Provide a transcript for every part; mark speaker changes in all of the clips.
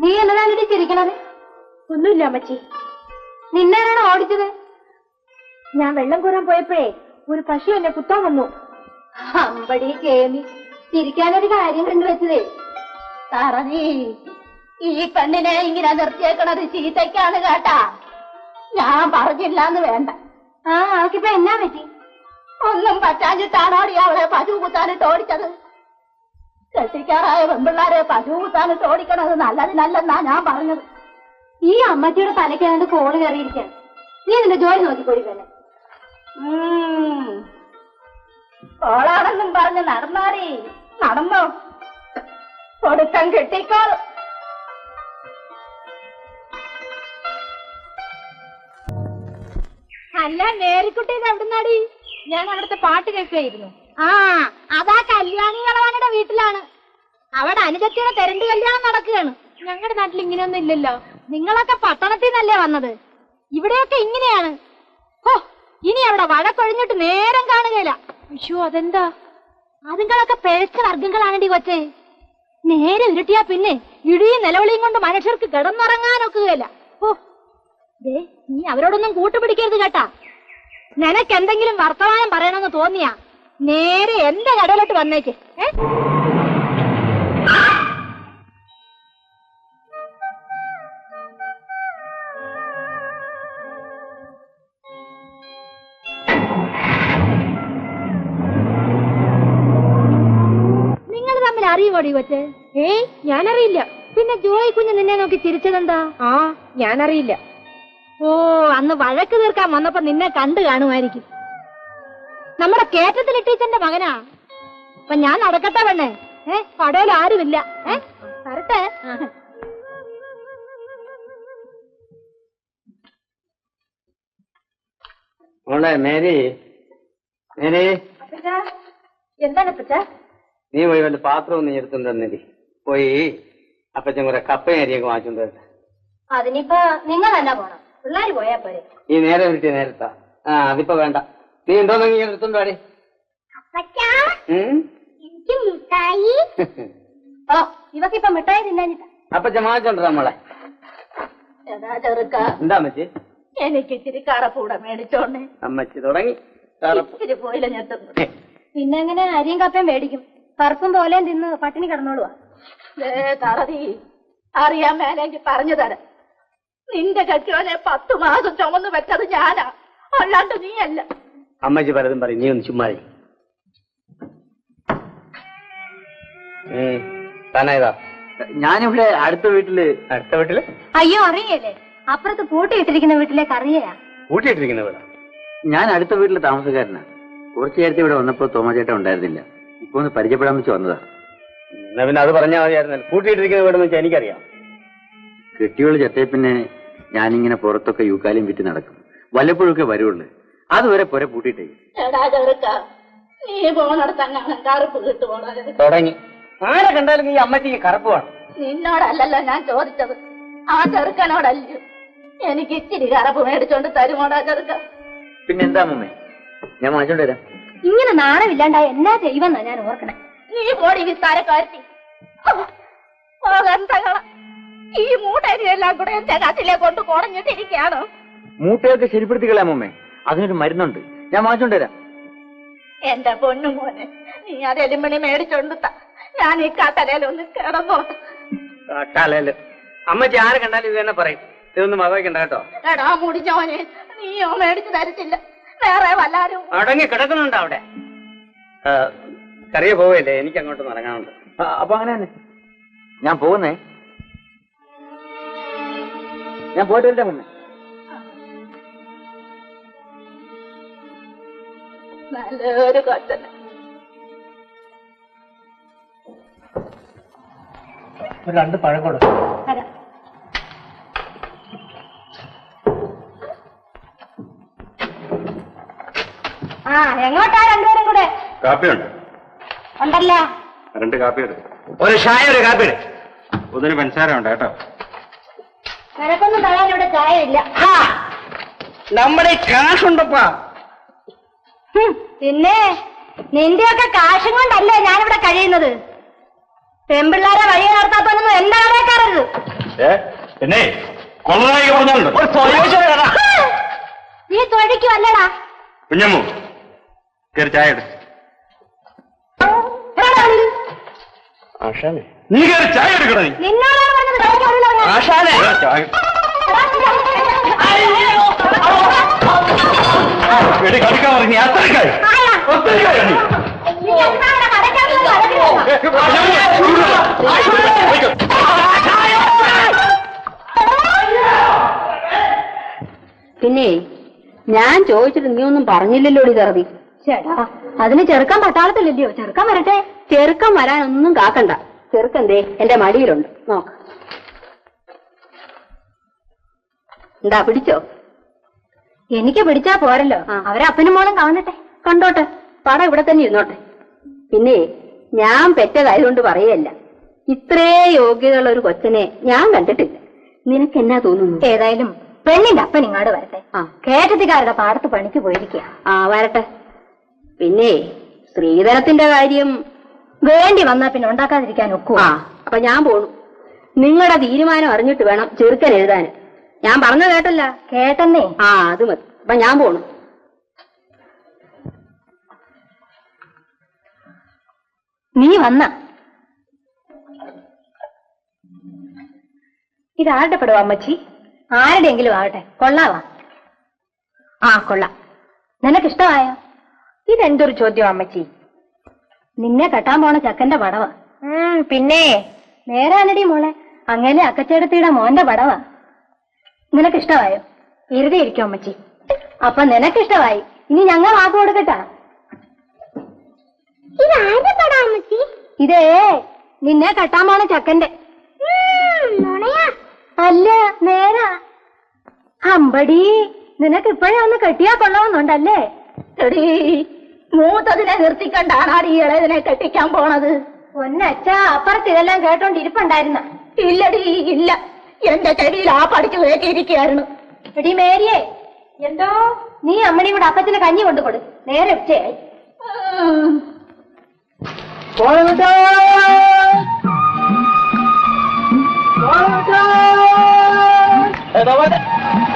Speaker 1: നീ എന്നതാണ് ചിരിക്കണത്? ഒന്നുമില്ല അമ്മച്ചി. നിന്നാരാണ് ഓടിച്ചത്? ഞാൻ വെള്ളം കോരാൻ പോയപ്പോഴേ ഒരു പശു എന്നെ കുത്താൻ വന്നു. അമ്പടി കേമി, ചിരിക്കാനൊരു കാര്യം കണ്ടുവെച്ചതേ.
Speaker 2: തറവി, ഈ പെണ്ണിനെ ഇങ്ങനെ നിർത്തിയേക്കണത് ചീത്തയ്ക്കാണ് കേട്ടാ. ഞാൻ പറഞ്ഞില്ലാന്ന് വേണ്ട.
Speaker 1: അവക്കിപ്പോ എന്നാ പറ്റി?
Speaker 2: ഒന്നും പറ്റാഞ്ഞിട്ടാണോടി അവളെ പശു കുത്താനിട്ട് ഓടിച്ചത്. കെട്ടിക്കാറായ പെൺപിള്ളാരെ പശു കുത്താനിട്ട് ഓടിക്കണത് നല്ലതിനല്ലെന്നാ ഞാൻ പറഞ്ഞത്.
Speaker 1: ഈ അമ്മച്ചിയുടെ തലയ്ക്കാണ്ട് കോള് കയറിയിരിക്കാണ്. നീ നിന്റെ ജോലി നോക്കിക്കോടി തന്നെ.
Speaker 2: കോളാണെന്നും പറഞ്ഞ് നടന്നാടി. നടന്നോ? കൊടുക്കം കിട്ടിക്കോളും.
Speaker 1: അല്ല, മേരിക്കുട്ടീന്ന് എവിടുന്നാടി? ഞാൻ അവിടുത്തെ പാട്ട് കേൾക്കുകയായിരുന്നു. അതാ കല്യാണി കളവാനിയുടെ വീട്ടിലാണ്. അവിടെ അനുജത്തിയുടെ തെരണ്ട് കല്യാണം നടക്കുകയാണ്. ഞങ്ങളുടെ നാട്ടിൽ ഇങ്ങനെയൊന്നും ഇല്ലല്ലോ. നിങ്ങളൊക്കെ പട്ടണത്തിൽ നിന്നല്ലേ വന്നത്? ഇവിടെയൊക്കെ ഇങ്ങനെയാണ്. ഓ, ഇനി അവിടെ വഴക്കൊഴിഞ്ഞിട്ട് നേരം കാണുകയില്ല. വിഷു, അതെന്താ? അതുങ്ങളൊക്കെ പിഴച്ച വർഗങ്ങളാണെടി കൊച്ചേ. നേരെ ഉരുട്ടിയാ പിന്നെ ഇടിയും നിലവിളിയും കൊണ്ട് മനുഷ്യർക്ക് കിടന്നുറങ്ങാനൊക്കുകയില്ല. ഓ, ദേ, നീ അവരോടൊന്നും കൂട്ടുപിടിക്കരുത് കേട്ടാ. നിനക്ക് എന്തെങ്കിലും വർത്തമാനം പറയണമെന്ന് തോന്നിയാ നേരെ എന്റെ കടയിലോട്ട് വന്നേക്ക്. നിങ്ങൾ തമ്മിൽ അറിയുമോടി കൊച്ചേ? ഞാനറിയില്ല. പിന്നെ ജോയി കുഞ്ഞ് നിന്നെ നോക്കി ചിരിച്ചതെന്താ? ഞാനറിയില്ല. ഓ, അന്ന് വഴക്ക് തീർക്കാൻ വന്നപ്പോ നിന്നെ കണ്ടു കാണുമായിരിക്കും. നമ്മുടെ കേറ്റത്തിൽ ടീച്ചറിന്റെ മകനാ. അപ്പൊ ഞാൻ നടക്കട്ടെ പെണ്ണേ. കടയിൽ ആരുമില്ല. വരട്ടെ.
Speaker 3: മേരി, മേരി,
Speaker 1: എന്താണ് അപ്പച്ച?
Speaker 3: നീ പോയി വല്ല പാത്രവും നീ എടുത്തു തന്നേരി. പോയി അപ്പച്ചൻ കുറെ കപ്പയും അരിയൊക്കെ വാങ്ങിച്ചോണ്ട് വരട്ടെ.
Speaker 1: അതിനിപ്പോ നിങ്ങൾ തന്നെ പോണം. പിള്ളേര് പോയാ പോരെ.
Speaker 3: ഈ നേരെ കിട്ടിയ നേരത്താ. അതിപ്പോ വേണ്ട. നീ എന്തോന്ന് നീ എടുത്തോണ്ട് പാടി.
Speaker 1: ഓ, ഇവക്കിപ്പൊ മിഠായി തിന്നാഞ്ഞിട്ടാ.
Speaker 3: അപ്പച്ചൻ വാങ്ങിച്ചോണ്ടാ നമ്മളെ. എന്താ അമ്മച്ചി?
Speaker 2: എനിക്ക് ഇച്ചിരി കറപ്പൂടെ മേടിച്ചോണ്ടേ.
Speaker 3: അമ്മച്ചി തുടങ്ങി.
Speaker 2: ഇച്ചിരി പോയില്ല ഞെട്ടുന്നു.
Speaker 1: പിന്നെ എങ്ങനെ അരിയും കപ്പയും മേടിക്കും? കറുപ്പും പോലെയും തിന്ന് പട്ടിണി കിടന്നോളുവാ.
Speaker 2: തറതി, അറിയാൻ മേലെങ്കിൽ പറഞ്ഞു തരാം. നിന്റെ കെട്ടിയോനെ 10 മാസം ചുമന്ന് വെച്ചത് ഞാനാ, അല്ലാണ്ട് നീയല്ല.
Speaker 3: അമ്മച്ചി പലതും പറയും, നീ ഒന്ന് ചുമ്മാ. താനേതാ? ഞാനിവിടെ അടുത്ത വീട്ടില്. അടുത്ത വീട്ടില്?
Speaker 1: അയ്യോ, അറിയല്ലേ? അപ്പുറത്ത് പൂട്ടിയിട്ടിരിക്കുന്ന വീട്ടിലേക്ക് അറിയാ.
Speaker 3: പൂട്ടിയിട്ടിരിക്കുന്ന വീടാ? ഞാൻ അടുത്ത വീട്ടില് താമസക്കാരനാ. കുറച്ചു നേരത്തെ ഇവിടെ വന്നപ്പോ തോമച്ചേട്ടൻ ഉണ്ടായിരുന്നില്ല. ഇപ്പൊ ഒന്ന് പരിചയപ്പെടാൻ വെച്ച് വന്നതാ. എന്നാ പിന്നെ അത് പറഞ്ഞാൽ മതിയായിരുന്നല്ലോ. പൂട്ടിയിട്ടിരിക്കുന്ന വീടെന്ന് വെച്ചാൽ എനിക്കറിയാം. കെട്ടിയോള് ചത്തേ പിന്നെ ഞാനിങ്ങനെ പുറത്തൊക്കെ യൂക്കാലിയും വിറ്റ് നടക്കും. വല്ലപ്പോഴൊക്കെ വരുള്ളൂ. അതുവരെ പുര പൂട്ടിയിട്ടേ.
Speaker 2: നീ പോണടത്തങ്ങനെ കറുപ്പ് കിട്ടുപോണ
Speaker 3: തുടങ്ങി. ആരെ കണ്ടാലും ഈ അമ്മച്ചിക്ക് കറുപ്പ് വേണം.
Speaker 2: നിന്നോടല്ലല്ലോ ഞാൻ ചോദിച്ചത്, ആ ചെറുക്കനോടല്ലോ. എനിക്ക് ഇച്ചിരി കറുപ്പ് മേടിച്ചോണ്ട് തരുമോടാ ചെറുക്ക?
Speaker 3: പിന്നെന്താ അമ്മേ, ഞാൻ വാങ്ങിച്ചോണ്ട് വരാം.
Speaker 1: ഇങ്ങനെ നാണമില്ലാണ്ടായ എന്നാ ചെയ്യുമെന്നാ ഞാൻ ഓർക്കണേ.
Speaker 2: നീ പോടി വിസ്താരക്കാരി. ഈ മൂട്ടരിയെല്ലാം കൂടെ എന്റെ കാറ്റിലെ കൊണ്ട് കുടഞ്ഞിട്ടിരിക്കുകയാണോ?
Speaker 3: മൂട്ടയൊക്കെ ശരിപ്പെടുത്തിക്കളാം അമ്മേ. അതിനൊരു മരുന്നുണ്ട്, ഞാൻ വാങ്ങിച്ചോണ്ട് വരാം.
Speaker 2: എന്റെ പൊന്നു മോനെ, നീ അത് എലിമണി മേടിച്ചോണ്ട് ഞാൻ ഈ കാട്ടലയിലൊന്ന് കിടന്നോ.
Speaker 3: കാട്ടാലയില് അമ്മച്ചി ആരെ കണ്ടാലും ഇത് തന്നെ പറയും. ഇതൊന്നും മകവയ്ക്കണ്ട കേട്ടോ.
Speaker 2: എടാ മുടിച്ചോനെ, നീയോ മേടിച്ചു തരത്തില്ല, വേറെ വല്ലാരും
Speaker 3: അടങ്ങി കിടക്കുന്നുണ്ട് അവിടെ. കറിയ പോവല്ലേ, എനിക്ക് അങ്ങോട്ട് ഇറങ്ങാനുണ്ട്. അപ്പൊ അങ്ങനെ തന്നെ ഞാൻ പോകുന്നേ. ഞാൻ പോയിട്ട് വരട്ടെ മുന്നേ.
Speaker 2: നല്ലൊരു കൊച്ചന്.
Speaker 3: ഒരു 2 പഴം കൊടുക്കും.
Speaker 1: എങ്ങോട്ടാ രണ്ടുപേരും കൂടെ?
Speaker 4: കാപ്പിയുണ്ട്
Speaker 1: ഉണ്ടല്ലോ.
Speaker 4: 2 കാപ്പിയുണ്ട്.
Speaker 3: ഒരു ചായ, ഒരു കാപ്പി.
Speaker 4: ഒന്നിന് പഞ്ചസാര ഉണ്ട് കേട്ടോ.
Speaker 1: നിനക്കൊന്നും തരാൻ ഇവിടെ ചായ ഇല്ല.
Speaker 3: നമ്മുടെ കാശുണ്ടപ്പാ.
Speaker 1: പിന്നെ നിന്റെയൊക്കെ കാശും കൊണ്ടല്ലേ ഞാനിവിടെ കഴിയുന്നത്. പെൺപിള്ളാരെ വഴി നടത്താത്തൊന്നും എന്താണേക്കാറരുത്.
Speaker 4: പിന്നെ കൊള്ളനായി പറഞ്ഞാലുണ്ടോ
Speaker 1: നീ തൊഴിക്കുമല്ലടാ.
Speaker 4: കുഞ്ഞമ്മു കയറി ചായ എടു. നീ കയറി ചായ എടുക്കണേ.
Speaker 1: നിന്നോടാണ് പറഞ്ഞത് തൊഴിക്കുമല്ലോ.
Speaker 4: എടി കളിക്കാൻ പറഞ്ഞു അത്രക്കായി
Speaker 1: നീ എന്താണ് കടക്കാത്തത് പറഞ്ഞത്?
Speaker 2: പിന്നെ ഞാൻ ചോദിച്ചിട്ട് നീ ഒന്നും പറഞ്ഞില്ലല്ലോ ഇതറബി.
Speaker 1: ചേട്ടാ അതിന് ചെറുക്കാൻ പട്ടാളത്തില്ലല്ലയോ? ചെറുക്കാൻ വരട്ടെ.
Speaker 2: ചെറുക്കം വരാനൊന്നും കാക്കണ്ട. ചെറുക്കന്തേ എന്റെ മടിയിലുണ്ട്, നോക്ക്. എന്താ പിടിച്ചോ?
Speaker 1: എനിക്ക് പിടിച്ചാ പോരല്ലോ. അവരെ അപ്പനും മോളും കാണട്ടെ.
Speaker 2: കണ്ടോട്ടെ, പടം ഇവിടെ തന്നെ ഇരുന്നോട്ടെ. പിന്നെ ഞാൻ പെറ്റതായതുകൊണ്ട് പറയല്ല, ഇത്രേ യോഗ്യതയുള്ള ഒരു കൊച്ചനെ ഞാൻ കണ്ടിട്ടില്ല. നിനക്ക് എന്നാ തോന്നുന്നു?
Speaker 1: ഏതായാലും പെണ്ണിന്റെ അപ്പൻ ഇങ്ങോട്ട് വരട്ടെ. കേട്ടത്തിക്കാരുടെ പാടത്ത് പണിക്ക് പോയിരിക്കുക.
Speaker 2: വരട്ടെ. പിന്നെ സ്ത്രീധനത്തിന്റെ കാര്യം
Speaker 1: വേണ്ടി വന്നാ പിന്നെ ഉണ്ടാക്കാതിരിക്കാൻ ഒക്കുവോ?
Speaker 2: അപ്പൊ ഞാൻ പോണു. നിങ്ങളുടെ തീരുമാനം അറിഞ്ഞിട്ട് വേണം ചെറുക്കൻ എഴുതാൻ. ഞാൻ പറഞ്ഞ കേട്ടല്ല?
Speaker 1: കേട്ടെന്നേ.
Speaker 2: അത് മതി. അപ്പൊ ഞാൻ പോണു.
Speaker 1: നീ വന്ന ഇതാരുടെ പെടുവാ അമ്മച്ചി? ആരുടെയെങ്കിലും ആവട്ടെ, കൊള്ളാവാ. കൊള്ളാം. നിനക്കിഷ്ടമായോ? ഇതെന്തൊരു ചോദ്യം അമ്മച്ചി? നിന്നെ കെട്ടാൻ പോണ ചക്കന്റെ പടവാ. പിന്നെ നേരാനടി മോളെ, അങ്ങനെ അക്കച്ചേടത്തിയുടെ മോന്റെ പടവാ. നിനക്കിഷ്ടമായോ? വെറുതെ ഇരിക്കും അമ്മച്ചി. അപ്പൊ നിനക്കിഷ്ടമായി. ഇനി ഞങ്ങൾ വാക്ക് കൊടുക്കട്ടാ. ഇതേ നിന്നെ കെട്ടാൻ പോണ ചക്കന്റെ. അല്ല, നേരാ. അമ്പടി, നിനക്ക് ഇപ്പോഴേ ഒന്ന് കെട്ടിയാ കൊള്ളാവുന്നുണ്ടല്ലേ?
Speaker 2: എടീ, മൂത്തതിനെ നിർത്തിക്കണ്ടാണ് ഈ ഇളയതിനെ കെട്ടിക്കാൻ പോണത്.
Speaker 1: ഒന്നച്ഛാ, അപ്പുറത്ത് ഇതെല്ലാം കേട്ടോണ്ടിരിപ്പുണ്ടായിരുന്ന?
Speaker 2: ഇല്ലടി, ഇല്ല. എന്റെ ചെവിയിൽ പഠിച്ചു കയറ്റിയിരിക്കുകയായിരുന്നു.
Speaker 1: എടി മേരിയെ, എന്തോ നീ അമ്മണിയും കൂടെ അപ്പച്ചന് കഞ്ഞി കൊണ്ടുകൊടു. നേരെ ഉച്ചയായി.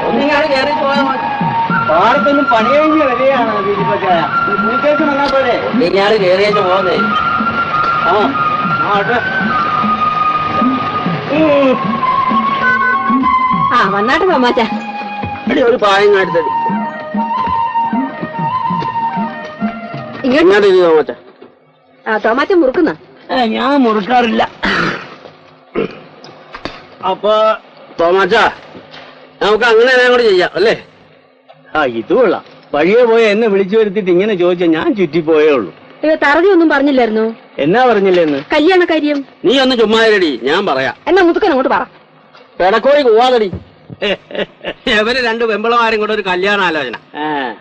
Speaker 3: ഒന്നിങ്ങാണ് കയറി പോയാൽ മതി. പാടത്തൊന്നും പണി കഴിഞ്ഞ് വരികയാണ് ദീപക്ക. കുളിക്കേക്ക് വന്നാൽ പോലെ ഒന്നിങ്ങാണ് കയറിയേച്ച് പോകുന്നേ.
Speaker 2: വന്നാട്ടെ തോമാച്ച.
Speaker 3: ഒരു പായം എടുത്തടി ഇങ്ങോട്ട് തോമാച്ച.
Speaker 2: തോമാച്ച മുറുക്കുന്ന?
Speaker 3: ഞാൻ മുറുക്കാറില്ല. അപ്പൊ തോമാച്ച, നമുക്ക് അങ്ങനെ കൂടെ ചെയ്യാം അല്ലേ? ഇത് കൊള്ളാം. വഴിയെ പോയ എന്നെ വിളിച്ചു വരുത്തിട്ട് ഇങ്ങനെ ചോദിച്ചാൽ ഞാൻ ചുറ്റിപ്പോയേ ഉള്ളൂ.
Speaker 2: തറവി ഒന്നും പറഞ്ഞില്ലായിരുന്നു?
Speaker 3: എന്നാ പറഞ്ഞില്ലെന്ന്?
Speaker 2: കല്യാണ കാര്യം.
Speaker 3: നീ ഒന്ന് ചുമ്മാരടി, ഞാൻ പറയാം.
Speaker 2: എന്നാ മുതുക്കൻ അങ്ങോട്ട് പറ.
Speaker 3: പെടക്കോഴി കൂവാതടി. ഇവര് രണ്ട് വെമ്പളമാരും കൂടെ ഒരു കല്യാണാലോചന.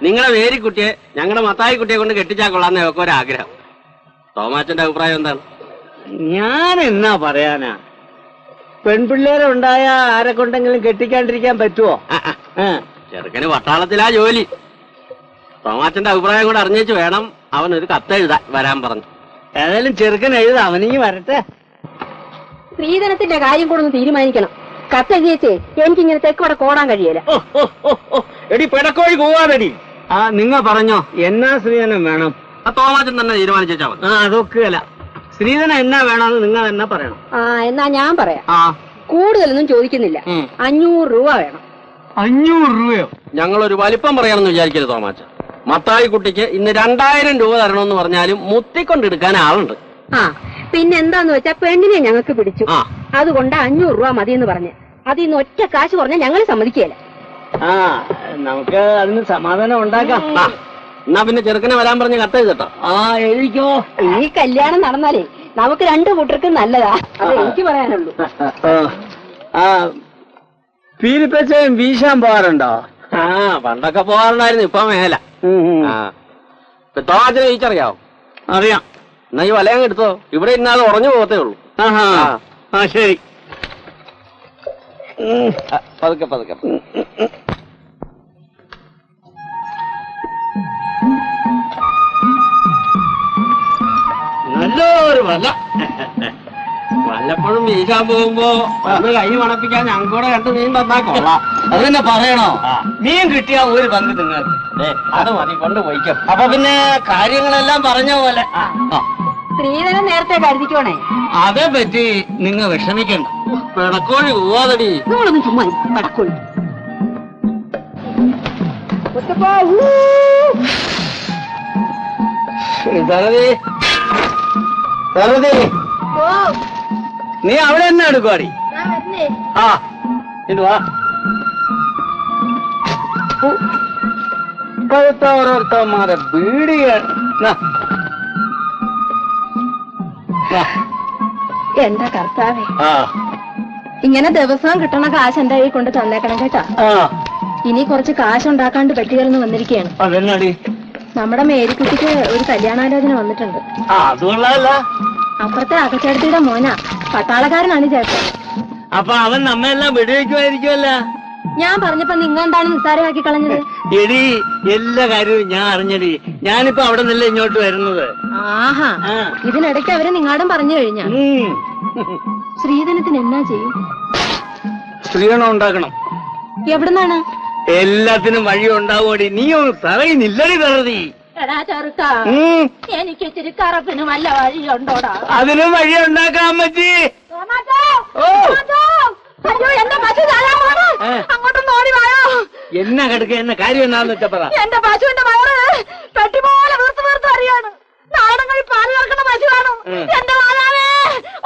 Speaker 3: നിങ്ങളെ വേരിക്കുട്ടിയെ ഞങ്ങളുടെ മത്തായി കുട്ടിയെ കൊണ്ട് കെട്ടിച്ചാൽ കൊള്ളാന്ന് ഒക്കെ ഒരാഗ്രഹം. തോമാച്ചന്റെ അഭിപ്രായം എന്താണ്? ഞാൻ എന്നാ പറയാനാ? പെൺപിള്ളേരെ ഉണ്ടായ ആരെ കൊണ്ടെങ്കിലും കെട്ടിക്കാണ്ടിരിക്കാൻ പറ്റുമോ? ചെറുക്കന് പട്ടാളത്തിലാ ജോലി. തോമാച്ചന്റെ അഭിപ്രായം കൂടെ അറിഞ്ഞേച്ച് വേണം അവനൊരു കത്തെഴുതാൻ വരാൻ പറഞ്ഞു. ഏതായാലും ചെറുക്കൻ എഴുതാം, അവനിങ്ങി വരട്ടെ.
Speaker 2: സ്ത്രീധനത്തിന്റെ കാര്യം കൂടെ ഒന്ന് തീരുമാനിക്കണം. കത്തെഴുതിയേച്ചേ എനിക്കിങ്ങനെ തെക്കോടെ കോടാൻ കഴിയല.
Speaker 3: എടി പെടക്കോഴി പോവാതെടി. നിങ്ങൾ പറഞ്ഞോ എന്നാ സ്ത്രീധനം വേണം? തോമാച്ചൻ തന്നെ തീരുമാനിച്ചാ മതി. അതൊക്കെ അല്ല, സ്ത്രീധനം എന്നാ വേണമെന്ന് നിങ്ങൾ എന്നാ പറയണം.
Speaker 2: എന്നാ ഞാൻ പറയാം. കൂടുതലൊന്നും ചോദിക്കുന്നില്ല, 500 രൂപ വേണം.
Speaker 3: 500 രൂപയോ? ഞങ്ങളൊരു വലിപ്പം പറയാമെന്ന് വിചാരിക്കരുത് തോമാച്ച. മത്തായി കുട്ടിക്ക് ഇന്ന് 2000 രൂപ തരണമെന്ന് പറഞ്ഞാലും മുത്തിക്കൊണ്ടെടുക്കാൻ ആളുണ്ട്.
Speaker 2: പിന്നെ എന്താന്ന് വെച്ചാ പെണ്ണിനെ ഞങ്ങൾക്ക് പിടിച്ചു, അതുകൊണ്ട് 500 രൂപ മതിയെന്ന് പറഞ്ഞ് അതിൽ നിന്ന് ഒറ്റ കാശ് പറഞ്ഞാൽ ഞങ്ങൾ സമ്മതിക്കുകയില്ല. നമുക്ക് അതിന് സമാധാനം ഉണ്ടാക്കാം.
Speaker 3: എന്നാ പിന്നെ ചെറുക്കനെ വരാൻ പറഞ്ഞ് കത്തെഴുതട്ടോ.
Speaker 2: എഴുതിക്കോ. ഈ കല്യാണം നടന്നാലേ നമുക്ക് 2 കൂട്ടർക്കും നല്ലതാ, അത് എനിക്ക് പറയാനുള്ളൂ.
Speaker 3: പീലിപ്പച്ചയും വീശാൻ പോകാറുണ്ടോ? പണ്ടൊക്കെ പോകാറുണ്ടായിരുന്നു, ഇപ്പൊ മേല. തോമാച്ചനെ വീച്ചറിയാവോ? അറിയാം. എന്നാ ഈ വലയം എടുത്തോ, ഇവിടെ ഇന്നാൾ ഉറഞ്ഞു പോകത്തേ ഉള്ളൂ. ശരി, പതുക്കെ പതുക്കെ. നല്ലൊരു വല. വല്ലപ്പോഴും വീശാൻ പോകുമ്പോ ഒന്ന് കൈ മണപ്പിക്കാൻ ഞങ്ങൾ കൂടെ കണ്ട് മീൻ തന്നാ കൊള്ളാം. അത് തന്നെ പറയണോ? മീൻ കിട്ടിയാ ഒരു പങ്ക് നിങ്ങൾക്ക് അത് മതി കൊണ്ട് പോയിക്കും. അപ്പൊ പിന്നെ കാര്യങ്ങളെല്ലാം പറഞ്ഞ പോലെ.
Speaker 2: സ്ത്രീധനം നേരത്തെ കരുതിക്കോണേ.
Speaker 3: അതേ പറ്റി നിങ്ങൾ വിഷമിക്കണ്ട. പിടക്കോഴി പോവാതടി.
Speaker 2: നിങ്ങളൊന്നും ചുമ്മാ പടക്കോഴി.
Speaker 3: നീ അവിടെ തന്നെ എടുക്കുവാടി. ആ ഇത് വാ. ഇപ്പോഴത്തെ ഓരോരുത്തന്മാരെ ബീഡികൾ.
Speaker 2: എന്റെ കർത്താവേ, ഇങ്ങനെ ദിവസവും കിട്ടണ കാശ് എന്റെ കയ്യിൽ കൊണ്ട് തന്നേക്കണം കേട്ടാ. ഇനി കുറച്ച് കാശുണ്ടാക്കാണ്ട് പറ്റുകയെന്ന് വന്നിരിക്കുകയാണ്.
Speaker 3: അതെന്നാടി?
Speaker 2: നമ്മുടെ മേരിക്കുട്ടിക്ക് ഒരു കല്യാണാലോചന വന്നിട്ടുണ്ട്.
Speaker 3: അതുകൊള്ളാല്ല.
Speaker 2: അപ്പുറത്തെ അകച്ചേടത്തിയുടെ മോനാ, പട്ടാളക്കാരനാണ് ചേട്ടൻ.
Speaker 3: അപ്പൊ അവൻ നമ്മെല്ലാം വെടിവെക്കുമായിരിക്കുമല്ല.
Speaker 2: ഞാൻ പറഞ്ഞപ്പോ നിങ്ങൾ എന്താണ് നിസ്സാരമാക്കി കളഞ്ഞത്?
Speaker 3: എടി, എല്ലാ കാര്യവും ഞാൻ അറിഞ്ഞടി. ഞാനിപ്പോ അവിടെ നിന്നല്ലേ ഇങ്ങോട്ട് വരുന്നത്.
Speaker 2: ആഹാ, ഇതിനിടയ്ക്ക് അവര് നിങ്ങാടും പറഞ്ഞു കഴിഞ്ഞ. ശ്രീധനത്തിന് എന്നാ ചെയ്യും?
Speaker 3: സ്ത്രീധനം ഉണ്ടാക്കണം.
Speaker 2: എവിടുന്നാണ്?
Speaker 3: എല്ലാത്തിനും വഴി ഉണ്ടാവോടി. നീ ഒന്ന് പറയുന്നില്ലടി തറതി.
Speaker 2: എടാ ചെറുക്ക, എനിക്ക് ഇച്ചിരി കറപ്പിന് വല്ല വഴിയുണ്ടോടാ?
Speaker 3: അതിനും വഴി ഉണ്ടാക്കാൻ പറ്റി.
Speaker 2: അയ്യോ, എന്റെ പശു അങ്ങോട്ടൊന്ന് ഓടി വായോ.
Speaker 3: എന്നാ കിടക്ക, എന്ന കാര്യം എന്നാന്ന് വെച്ചാ പറ.
Speaker 2: എന്റെ പശുവിന്റെ വയറ് പെട്ടി പോലെ വീർത്ത് വീർത്ത് അറിയാണ്. നാടങ്ങളിൽ പാല് കറക്കുന്ന പശുവാണ്. എന്റെ വാഴാവേ,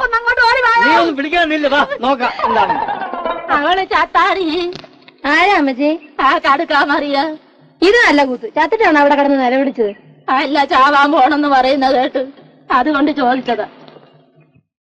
Speaker 2: ഒന്നങ്ങോട്ട് ഓടി വായോ.
Speaker 3: നീ ഒന്നും പിടിക്കാനില്ല, വാ നോക്കാം എന്താണ്.
Speaker 2: അവള് ചത്താടി. ആരാ അമ്മച്ചി? ആ കടുക്കാ മറിയ. ഇത് നല്ല കൂത്ത്. ചത്തിട്ടാണ് അവിടെ കിടന്ന് നിലവിളിച്ചത്. അല്ല, ചാവാൻ പോണെന്ന് പറയുന്നത് കേട്ട് അതുകൊണ്ട് ചോദിച്ചതാ.